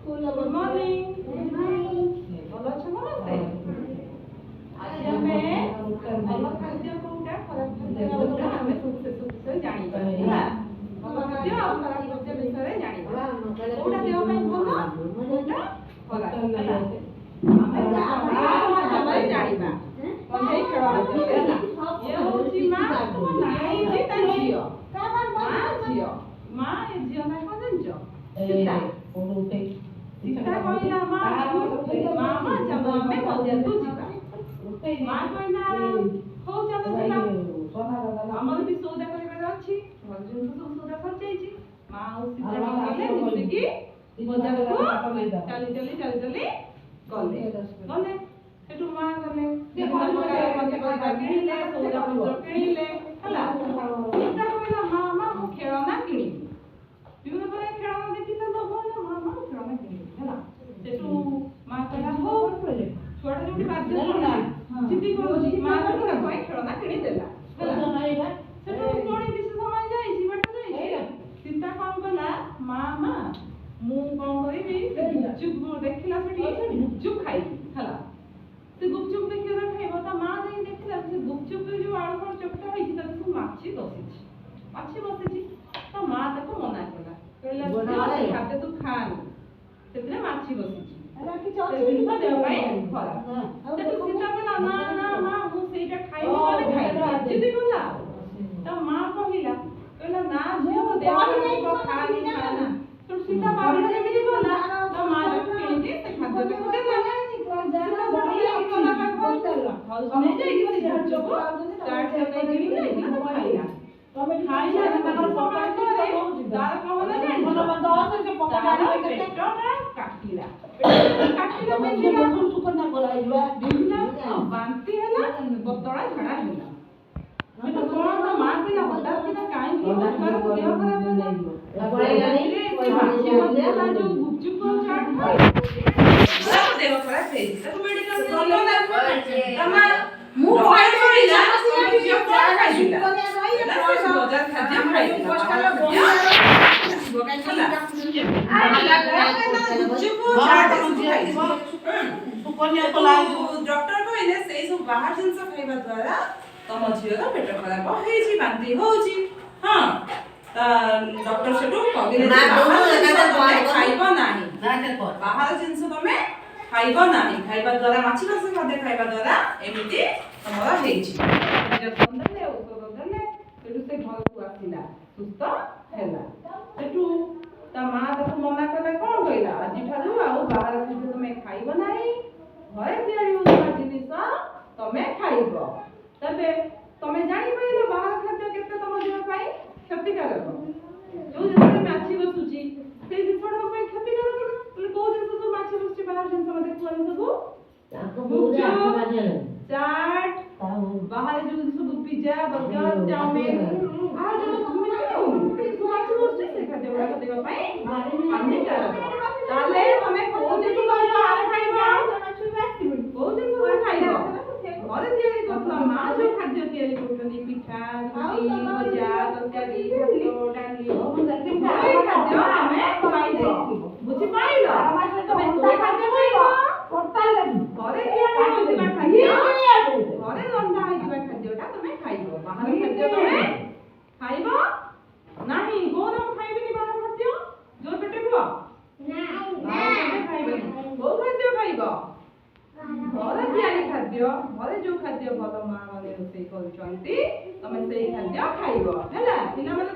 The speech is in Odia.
Good morning. ଭଲ ଅଛ ସମସ୍ତେ? ଆଜି ଆମେ ଭଲ ଖାଦ୍ୟ କୋଉଟା ଖରାପ ଖାଦ୍ୟ କୋଉଟା ଆମେ ସେ ବିଷୟରେ ଜାଣିବା ହେଲା। ଭଲ ଖାଦ୍ୟ ଆଉ ଖରାପ ଖାଦ୍ୟ ବିଷୟରେ ଜାଣିବା। କୋଉଟା ଦେହ ପାଇଁ ଭଲ କୋଉଟା ଖରାପ ହେଲା। ଆମେ ଭାବରେ ଜାଣିବା। କଣ୍ଢେଇ ଖେଳ ହେଲା। ଇଏ ହଉଛି ମା ନାଇଁ ଯେ ତା ଝିଅ। ମା ଝିଅ। ମା ଏ ଝିଅ ନା କଣ ଜାଣିଛ? ସୀତା। ସୀତା କହିଲା ମା ମାମା ଚାଲ ଆମେ ବଜାରକୁ ଯିବା। ମା କହିଲା ହଉ ଚାଲ ଯିବା। ଆମର ବି ସଉଦା କରିବାର ଅଛି। ଘର ଜିନିଷ ସବୁ ସଉଦା ସରିଯାଇଛି। ମା ଆଉ ସୀତା ଗଲେ ମିଶିକି ବଜାରକୁ ଚାଲି ଚାଲି ଗଲେ। ସେଠୁ ମା ଗଲେ ପନିପରିବା କିଣିଲେ, ସଉଦା ପତ୍ର କିଣିଲେ ହେଲା। ସୀତା କହିଲା ମାମା ମୁଁ ଖେଳନା କିଣିବି। ବିଭିନ୍ନ ପ୍ରକାର ଖେଳନା ଦେଖିଲେ ତ ଭଲ ମାମା ଖେଳନା କିଣିବି ହେଲା। ସେଠୁ ମା କହିଲା ହଉ ଛୁଆଟା ଯୋଉଠି ବାଧ୍ୟ କଲା ଜିଦି କରୁଛି ମା ସେଠୁ ତା ପାଇଁ ଖେଳନା କିଣିଦେଲା ହେଲା। ସେଠୁ ପୁଣି କିଛି ସମୟ ଯାଇଛି ବାଟ ଯାଇଛି ସୀତା କଣ କଲା ମାମା ମୁଁ କଣ କରିବି ସେ ଗୁପଚୁପ ଦେଖିଲା ସେଠି ଗୁପଚୁପ ଖାଇବି ହେଲା। ସେ ଗୁପଚୁପ ଦେଖିଲା ଖାଇବ ତା ମା ଯାଇ ଦେଖିଲା ସେ ଗୁପଚୁପରେ ଯୋଉ ଆଳୁ ଫାଳୁ ଚକଟା ହେଇଛି ତାକୁ ସବୁ ମାଛି ବସିଛି। ତା ମା ତାକୁ ମନା କଲା କହିଲା ଖାଦ୍ୟ ତୁ ଖାଆନି ସେଥିରେ ମାଛି ବସିଛି ସେ ଜିନିଷ ଦେହ ପାଇଁ ଖରାପ। ସେଠୁ ସୀତା କହିଲା ନା ନା ମା ମୁଁ ସେଇଟା ଖାଇବି ମାନେ ଖାଇବି ଜିଦି କଲା। ତା ମା କହିଲା ନା ଝିଅ ମୋ ଦେହ ଖାଆନି। ସେଠୁ ସୀତା ବାରିରେ ଯେମିତି ଗଲା ତା ମା ତାକୁ କିଣିକି ସେ ଖାଦ୍ୟଟାକୁ ଦେଲା। ବାନ୍ତି ହେଲା ପତଳା ଝାଡା ହେଲା। ମା କହିଲା ହଠାତ୍ କିନା କାହିଁକି ଦେହ ଖରାପ ହେଲା। ଯୋଉ ଗୁପଚୁପ ଚାଟ ଦେହ ଖରାପ ହେଇଛି ତାକୁ ମେଡିକାଲ ମୁଁ ଡକ୍ଟର କହିଲେ ସେଇ ସବୁ ବାହାର ଜିନିଷ ଖାଇବା ଦ୍ୱାରା ତମ ଝିଅର ପେଟ ଖରାପ ହେଇଛି ବାନ୍ତି ହଉଛି। ହଁ ଡକ୍ଟର ସେଠୁ କହିଲେ ଖାଇବ ନାହିଁ ବାହାର ଜିନିଷ ତମେ ଖାଇବ ନାହିଁ। ଖାଇବା ଦ୍ୱାରା ମାଛି ମାଂସ ଖାଦ୍ୟ ଖାଇବା ଦ୍ୱାରା ଏମିତି ତମର ହେଇଛି। ଔଷଧ ଦେଲେ ସେଠୁ ସେ ଘରକୁ ଆସିଲା ସୁସ୍ଥ ହେଲା। ସେଠୁ ତା ମା ତାକୁ ମନା କଲା କଣ କହିଲା ଆଜିଠାରୁ ଆଉ ବାହାର ଖାଦ୍ୟ ତମେ ଖାଇବ ନାହିଁ। ଘରେ ତିଆରି ହେଉଥିବା ଜିନିଷ ତମେ ଖାଇବ। ତେବେ ତମେ ଜାଣିପାରିଲ ବାହାର ଖାଦ୍ୟ କେତେ ତମ ଦେହ ପାଇଁ କ୍ଷତିକାରକ। ଯୋଉ ଜିନିଷରେ ମାଛି ବସୁଛି ସେଇ ଜିନିଷଟା ତମ ପାଇଁ କ୍ଷତିକାରକ ନା। ତାହେଲେ କୋଉ ଜିନିଷ ସବୁ ମାଛି ବସୁଛି ବାହାର ଜିନିଷ ମତେ କୁହନି ସବୁ ଚାଟ ବାହାରେ ଯୋଉ ସବୁ ପିଜା ବର୍ଗର ଚାଉମିନ ମାଛି ବସୁଛି ସେ ଖାଦ୍ୟ ଗୁଡାକ ଦେହ ପାଇଁ ହାନିକାରକ। ତାହେଲେ ତମେ କୋଉ ଜିନିଷ ଖାଇବ କୋଉ ଜିନିଷ ଖାଇବ ଘରେ ତିଆରି କରୁଥିବା ମା ଯୋଉ ଖାଦ୍ୟ ତିଆରି କରୁଛନ୍ତି ପିଠା ଭଜା ତରକାରୀ ଡାଲି ଖାଦ୍ୟ ଆମେ ଖାଇବ। ବୁଝିପାରିଲ ତମେ କୋଉ ଖାଦ୍ୟ ଖାଇବ ଘରେ ତିଆରି ହୋଇଥିବା ଖାଦ୍ୟ ଘରେ ରନ୍ଧା ହୋଇଥିବା ଖାଦ୍ୟଟା ତମେ ଖାଇବ। ବାହାର ଖାଦ୍ୟ ତମେ ଖାଇବ ନାହିଁ। ଗୌରବ ଖାଇବେନି ବାହାର ଖାଦ୍ୟ ଜୋର ପେଟେ କୁହ ଖାଇବେନି। କୋଉ ଖାଦ୍ୟ ଖାଇବ ଘରେ ତିଆରି ଖାଦ୍ୟ ଘରେ ଯୋଉ ଖାଦ୍ୟ ଭଲ ମା ମାନେ ରୋଷେଇ କରୁଛନ୍ତି ତମେ ସେଇ ଖାଦ୍ୟ ଖାଇବ ହେଲା। ପିଲାମାନେ